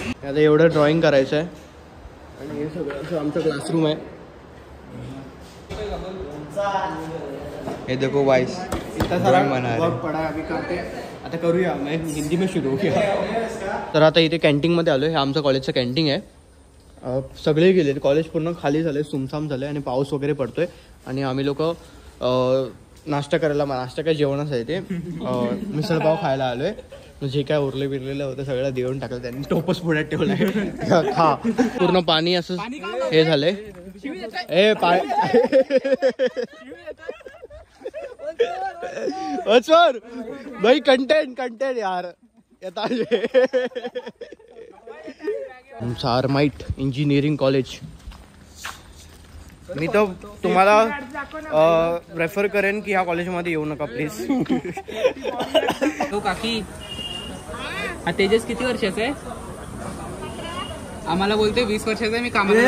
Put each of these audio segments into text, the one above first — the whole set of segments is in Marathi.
आता एवढं ड्रॉइंग करायचं आहे आणि हे सगळं असं आमचं क्लासरूम आहे. हे देखो वाइस इतना सारा वर्क पड़ा है अभी करते. आता करूया मैं हिंदी में शुरू किया. तर आता इथे कॅन्टीनमध्ये आलो. हे आमचं कॉलेजचं कॅन्टीन आहे. सगळे गेले, कॉलेज पूर्ण खाली झाले, सुमसाम झाले आणि पाऊस वगैरे पडतोय आणि आम्ही लोक नाश्ता करायला, नाश्ता काय जेवणच आहे ते, मिसळपाव खायला आलोय. जे काय उरले बिरलेलं होतं सगळं देऊन टाकलं त्यांनी, टोपच पुण्यात ठेवलाय. खा. पूर्ण पाणी असं हे झालंय. ए सर भाई कंटेंट यार येता सारमाईट इंजिनिअरिंग कॉलेज. मी तर तुम्हाला रेफर करेन की ह्या कॉलेजमध्ये येऊ नका प्लीज. तो काकी हा तेजस किती वर्षाचा आहे? आम्हाला बोलते 20 वर्षाचा आहे. मी कामाला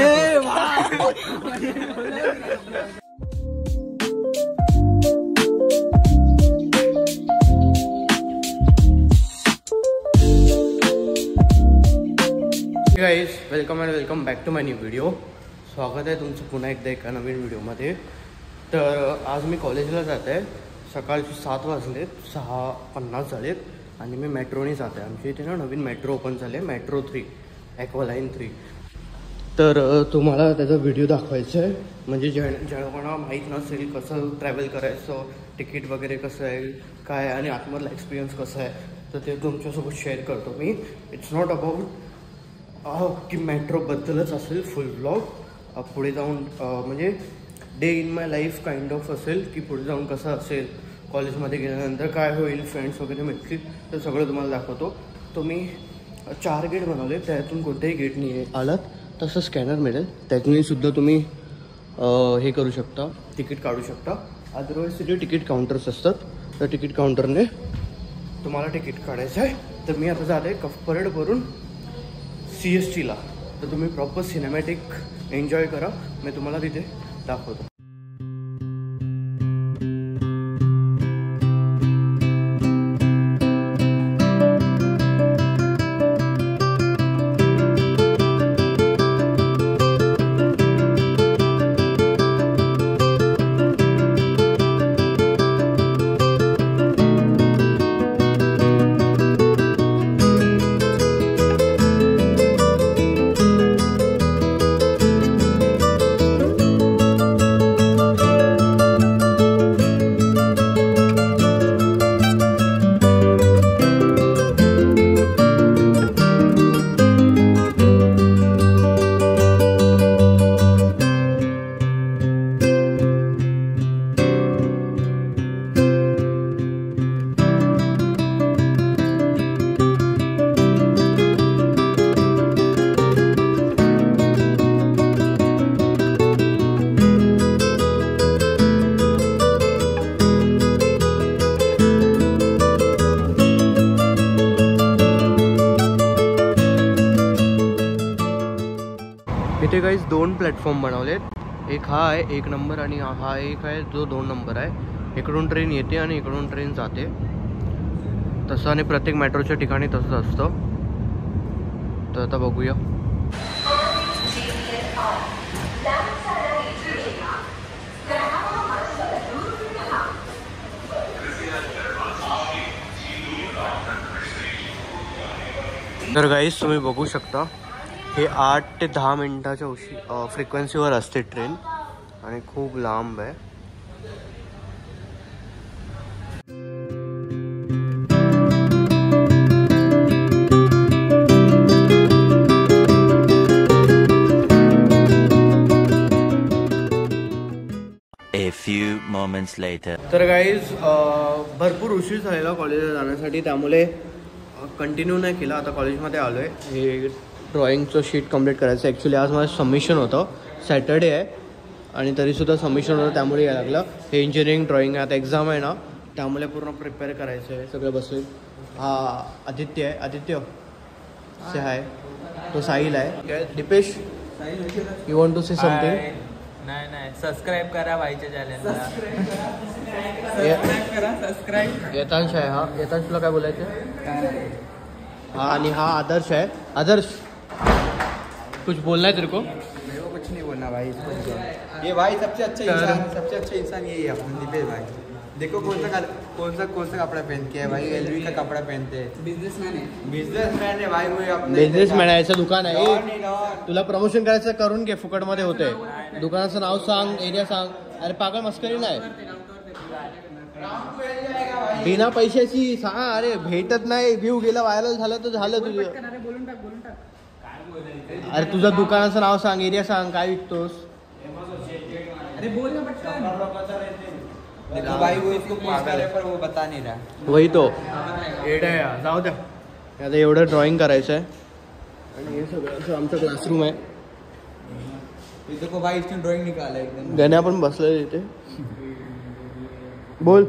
guys welcome and welcome back to my new video. स्वागत आहे तुमचं पुन्हा एकदा एका नवीन व्हिडिओमध्ये. तर आज मी कॉलेजला जात आहे. सकाळचे 7 वाजलेत, 6:50 झालेत आणि मी मेट्रोने जात आहे. आमच्या इथे ना नवीन मेट्रो ओपन झाले, मेट्रो 3, ॲक्वालाईन 3. तर तुम्हाला त्याचा व्हिडिओ दाखवायचा आहे. म्हणजे ज्या कोणाला माहीत नसेल कसं ट्रॅव्हल करायचं, तिकीट वगैरे कसं आहे काय आणि आतमधला एक्सपिरियन्स कसा आहे, तर ते तुमच्यासोबत शेअर करतो मी. इट्स नॉट अबाउट की मेट्रोबद्दलच असेल फुल ब्लॉग. पुढे जाऊन म्हणजे day in my life kind of असेल की पुढे जाऊन कसं असेल, कॉलेजमध्ये गेल्यानंतर काय होईल, फ्रेंड्स वगैरे मिळतील, तर सगळं तुम्हाला दाखवतो. तो मी 4 गेट बनवले, त्यातून कोणत्याही गेटनी आलात तसं स्कॅनर मिळेल, त्यातूनही सुद्धा तुम्ही हे करू शकता, तिकीट काढू शकता. अदरवाईज तिथे तिकीट काउंटर्स असतात, तर तिकीट काउंटरने तुम्हाला तिकीट काढायचं आहे. तर मी आता जाते परेडवरून CSTला. तर तुम्ही प्रॉपर सिनेमॅटिक एन्जॉय करा. मी तुम्हाला तिथे दाखवतो. इथे काहीच 2 प्लॅटफॉर्म बनवलेत. एक हा आहे 1 नंबर आणि हा एक आहे जो 2 नंबर आहे. इकडून ट्रेन येते आणि इकडून ट्रेन जाते. तसं आणि प्रत्येक मेट्रोच्या ठिकाणी तसंच असतं. तर आता बघूया. तर गाईज तुम्ही बघू शकता हे 8 ते 10 मिनिटाच्या फ्रिक्वेन्सीवर असते ट्रेन आणि खूप लांब आहे. A few moments later. तर गाईज भरपूर उशीर झालेला कॉलेजला जाण्यासाठी, त्यामुळे कंटिन्यू नाही केला. आता कॉलेजमध्ये आलो आहे. हे ड्रॉइंगचं शीट कंप्लीट करायचं. ॲक्च्युली आज माझं सबमिशन होतं, सॅटर्डे आहे आणि तरीसुद्धा सबमिशन होतं, त्यामुळे यायला लागलं. हे इंजिनिअरिंग ड्रॉइंग आहे, आता एक्झाम आहे ना, त्यामुळे पूर्ण प्रिपेअर करायचं आहे सगळं बसून. हा आदित्य आहे, आदित्य से आहे, तो साहिल आहे. Deepesh, you want to say something? नाही सबस्क्राईब करा भाईच्या चॅनलला. यतांश आहे. हा यतांशला काय बोलायचं? हा आणि हा आदर्श आहे. आदर्श कुछ बोलना है तेरे को? मेरे को कुछ नहीं बोलना भाई इसको। ये भाई सबसे अच्छा इंसान यही है अपने दीपेश भाई। देखो कौन सा कपड़ा पहनते हैं भाई, एलवी का कपड़ा पहनते हैं। बिजनेसमॅन है भाई वो अपने। बिझनेसमॅन आहे, याचं दुकान आहे. तुला प्रमोशन करायचं करून घे, फुकटमध्ये होते. दुकानाचं नाव सांग, एरिया सांग. अरे पागल मस्करी नाही, बिना पैशाची सांग. अरे भेटत नाही, व्ह्यू गेला, व्हायरल झालं तर झालं तुझं. अरे तुझं दुकानाचं नाव सांग, एरिया सांग, काय विकतोस. देखो भाई वो इसको पूछ कर पर वो बता नहीं रहा. वही तो एड आहे. जाऊ द्या, आता एवढं ड्रॉइंग करायचं आहे. आणि हे सगळं आमचं क्लासरूम आहे. देखो भाई इसने ड्राइंग निकाला एकदम. गण्या पण बसलेले इथे. बोल.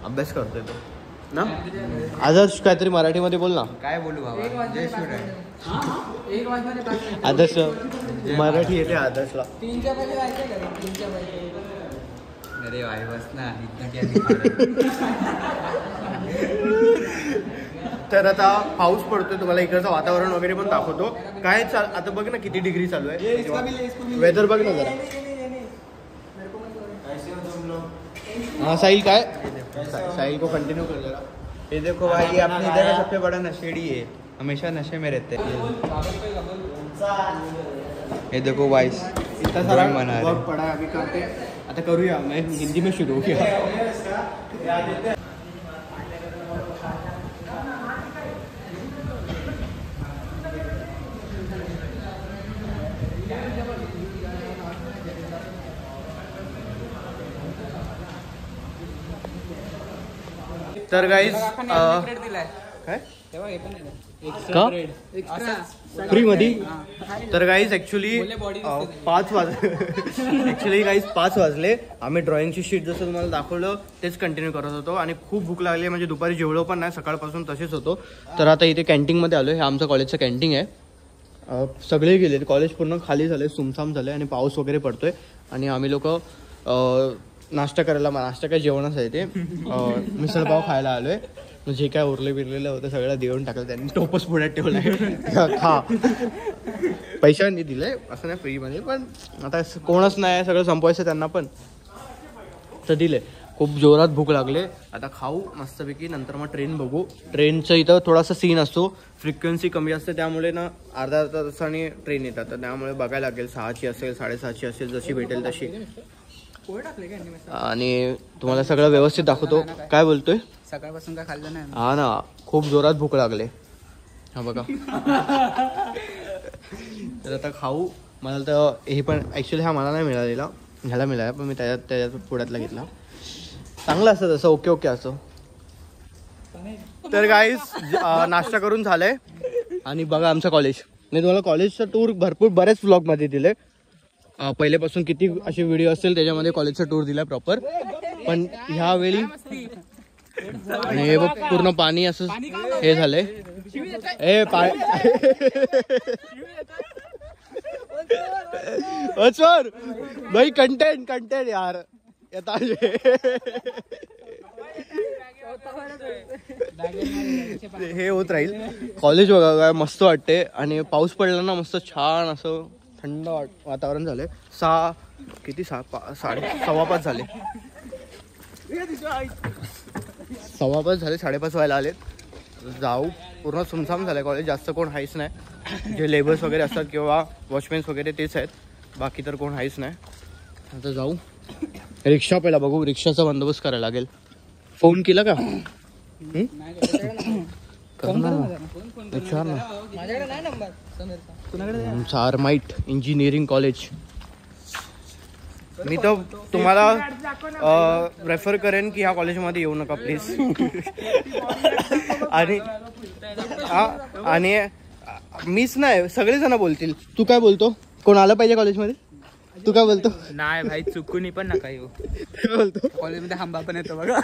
अभ्यास करतोय तो ना. आदर्श काहीतरी मराठीमध्ये बोल ना. काय बोलू बाबा, जय शिवराय. आदर्श मराठी येते आदर्शला. अरे भाई बस ना, इतना क्या दिखा. तर आता पाऊस पडतोय, तुम्हाला इकडचं वातावरण वगैरे पण दाखवतो. काय आता बघ ना किती डिग्री चालू आहे. वेदर बघ ना जरा. हाँ साहिल काय, साहिल को कंटिन्यू कर जरा. ये देखो भाई ये अपने इधर का सबसे बड़ा नशेड़ी है, हमेशा नशे में रहते हैं. ये देखो भाई इतना सारा वर्क पड़ा है, अभी करते. आता करूया, मैं हिंदी में शुरू किया. तर गाईज काय फ्री मध्ये. तर गाईज ऍक्च्युली 5 वाजले. आम्ही ड्रॉइंगची शीट जसं तुम्हाला दाखवलं तेच कंटिन्यू करत होतो. आणि खूप भूक लागली, म्हणजे दुपारी जेवलो पण नाही, सकाळपासून तसेच होतो. तर आता इथे कॅन्टीनमध्ये आलो. हे आमचं कॉलेजचं कॅन्टीन आहे. सगळे गेले, कॉलेज पूर्ण खाली झाले, सुमसाम झाले आणि पाऊस वगैरे पडतोय. आणि आम्ही लोक नाश्ता करायला, नाश्ता काय जेवणच आहे ते, मिसळपाव खायला आलोय. जे काय उरले बिरलेलं होतं सगळं देऊन टाकलं त्यांनी, टोपच पुण्यात ठेवलाय. खा, पैशांनी दिलंय असं नाही फ्रीमध्ये, पण आता कोणच नाही, सगळं संपवायचं त्यांना पण, तर दिले. खूप जोरात भूक लागले. आता खाऊ मस्तपैकी, नंतर मग ट्रेन बघू. ट्रेनचं इथं थोडासा सीन असतो, फ्रिक्वेन्सी कमी असते, त्यामुळे ना अर्धा तासाने ट्रेन येतात. तर त्यामुळे बघायला लागेल 6ची असेल 6:30ची असेल, जशी भेटेल तशी. आणि तुम्हाला सगळं व्यवस्थित दाखवतो. काय बोलतोय, सकाळपासून काय खाल्लं नाही. हा ना, खूप जोरात भूक लागले. हा बघा. तर आता खाऊ. मला तर हे पण ॲक्च्युली हा मला नाही मिळालेला, ह्याला मिळाला, पण मी त्याच्यात पुढ्यातला घेतला. चांगलं असतं तसं, ओके ओके असं. तर गाईज नाश्ता करून झालंय. आणि बघा आमचं कॉलेज. मी तुम्हाला कॉलेजचं टूर भरपूर बऱ्याच व्लॉगमध्ये दिले. पहिल्यापासून किती असे व्हिडिओ असतील त्याच्यामध्ये कॉलेजचा टूर दिलाय प्रॉपर. पण ह्यावेळी आणि हे बघ पूर्ण पाणी असं हे झालंय. ए सर भाई, कंटेंट यार येता. हे होत राहील. कॉलेज बघा मस्त वाटते. आणि पाऊस पडला ना, मस्त छान असं थंड वातावरण झालंय. 5:15 झाले. 5:15 व्हायला आले. जाऊ. पूर्ण सुमसाम झालंय कॉलेज, जास्त कोण हायच नाही. जे लेबर्स वगैरे असतात किंवा वॉचमॅन्स वगैरे तेच आहेत, बाकी तर कोण हायच नाही. आता जाऊ. रिक्षा पहिला बघू, रिक्षाचा बंदोबस्त करायला लागेल. फोन केला का? आर्माइट इंजिनिअरिंग कॉलेज. मी तर तुम्हाला रेफर करेन की ह्या कॉलेजमध्ये येऊ नका प्लीज. आणि मीच नाही, सगळेजण बोलतील. तू काय बोलतो, कोण आलं पाहिजे कॉलेजमध्ये? तू काय बोलतो? नाही भाई, चुकून पण नका येऊ. काय बोलतो? कॉलेजमध्ये हंबा पण येतो बघा.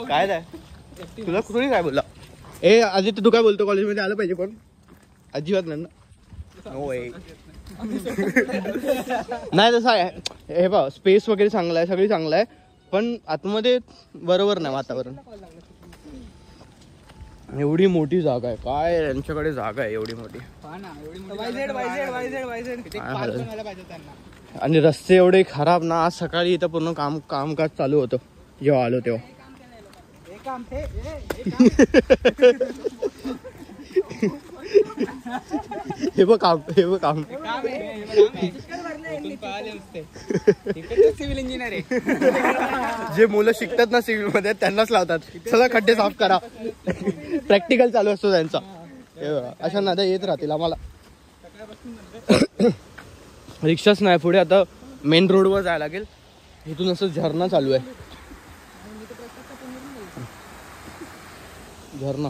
काय नाही, तुला कुठे काय बोलला? ए आदित्य, तू काय बोलतो, कॉलेजमध्ये आलं पाहिजे कोण? अजिबात नाही ना. नो वे. नाही तसं आहे, हे बघ स्पेस वगैरे चांगला आहे, सगळी चांगलं आहे, पण आतमध्ये बरोबर नाही वातावरण. एवढी मोठी जागा आहे, काय यांच्याकडे जागा आहे एवढी मोठी. आणि रस्ते एवढे खराब ना. आज सकाळी इथं पूर्ण कामकाज चालू होतं जेव्हा आलो तेव्हा. हे बघ काम, हे बघ काम. सिव्हिल इंजिनियर आहे. जे मुलं शिकतात ना सिव्हिल मध्ये त्यांनाच लावतात, सगळं खड्डे साफ करा. प्रॅक्टिकल चालू असतो त्यांचा. अशा नाद्या येत राहतील आम्हाला. रिक्षाच नाही पुढे, आता मेन रोडवर जायला लागेल. इथून असं झरणा चालू आहे. झरणा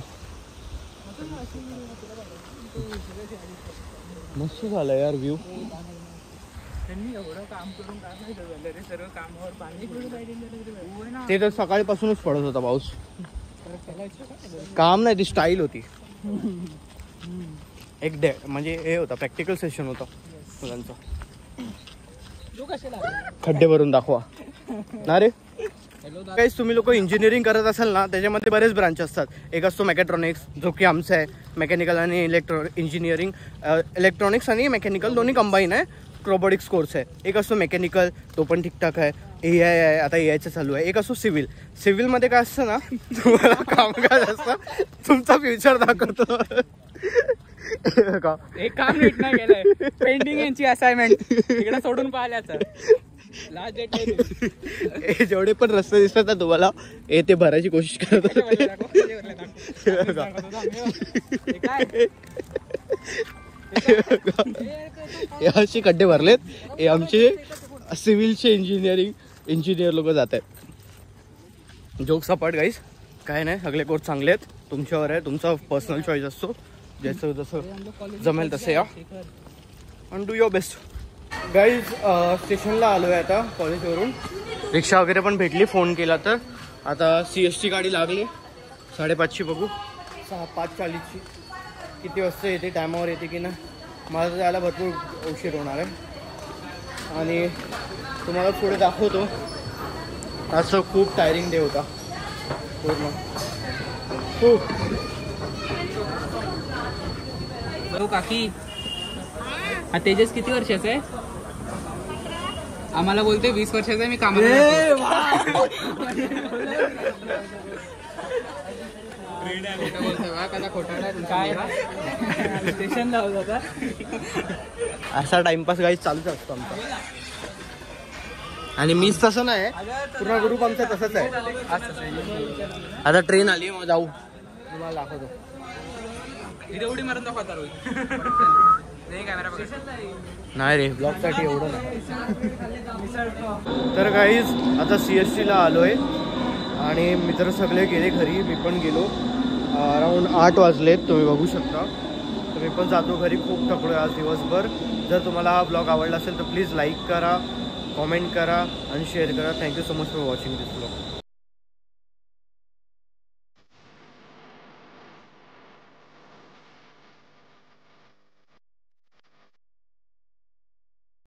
मस्त झालं यार व्ह्यू. ते तर सकाळीपासूनच पडत होता पाऊस. काम नाही, ती स्टाईल होती. एक म्हणजे हे होता, प्रॅक्टिकल सेशन होता मुलांचा. खड्डे भरून दाखवा ना रे. काही तुम्ही लोक इंजिनिअरिंग करत असाल ना, त्याच्यामध्ये बरेच ब्रांच असतात. एक असतो मेकॅट्रॉनिक्स, जो की आमचं आहे. मेकॅनिकल आणि इंजिनिअरिंग, इलेक्ट्रॉनिक्स आणि मेकॅनिकल दोन्ही कंबाईन आहे. रोबोटिक्स कोर्स आहे. एक असतो मेकॅनिकल, तो पण ठीकठाक आहे. AI आहे, आता AIचं चालू आहे. एक असतो सिव्हिल. सिव्हिलमध्ये काय असतं ना, तुम्हाला कामकाज असतं, तुमचा फ्युचर दाखवतो. एक काम नीट नाही केलंय, पेंडिंग यांची असाइनमेंट इकडे सोडून पाहिल्याचं. जेवढे पण रस्ते दिसतात ना तुम्हाला, ते भरायची कोशिश करत. अशी खड्डे भरलेत. हे आमचे सिव्हिलचे इंजिनियर लोक जात आहेत. जोक सपाट गाईस, काय नाही, सगळे कोर्स चांगले आहेत. तुमच्यावर आहे, तुमचा पर्सनल चॉईस असतो. जसं जसं जमेल तसं या आणि डू युअर बेस्ट. गाईज स्टेशनला आलो आहे आता कॉलेजवरून. रिक्षा वगैरे पण भेटली, फोन केला तर. आता CST गाडी लागली 5:30ची, बघू 5:40ची किती वाजता येते, टायमावर येते की नाही. मला तर जायला भरपूर उशीर होणार आहे. आणि तुम्हाला पुढे दाखवतो. असं खूप टायरिंग डे होता पूर्ण. खूप. काकी, हा तेजस किती वर्षाचा आहे? आम्हाला बोलते 20 वर्षाचा आहे, मी कामाला. स्टेशनला होता असा टाइमपास गाईज चालूच असतो आमचा. आणि मीच तसं नाही, पूर्ण ग्रुप आमचा तसंच आहे. आता ट्रेन आली, मग जाऊ, तुम्हाला दाखवतो. उडी मारून दाखवता नाही रे, ब्लॉगसाठी एवढं नाही. तर गाईज आता CSTला आलो आहे आणि मित्र सगळे गेले घरी, मी पण गेलो. अराऊंड 8 वाजलेत, तुम्ही बघू शकता. तर मी पण जातो घरी. खूप थकलो आज दिवसभर. जर तुम्हाला हा ब्लॉग आवडला असेल तर प्लीज लाईक करा, कॉमेंट करा आणि शेअर करा. Thank you so much for watching this blog.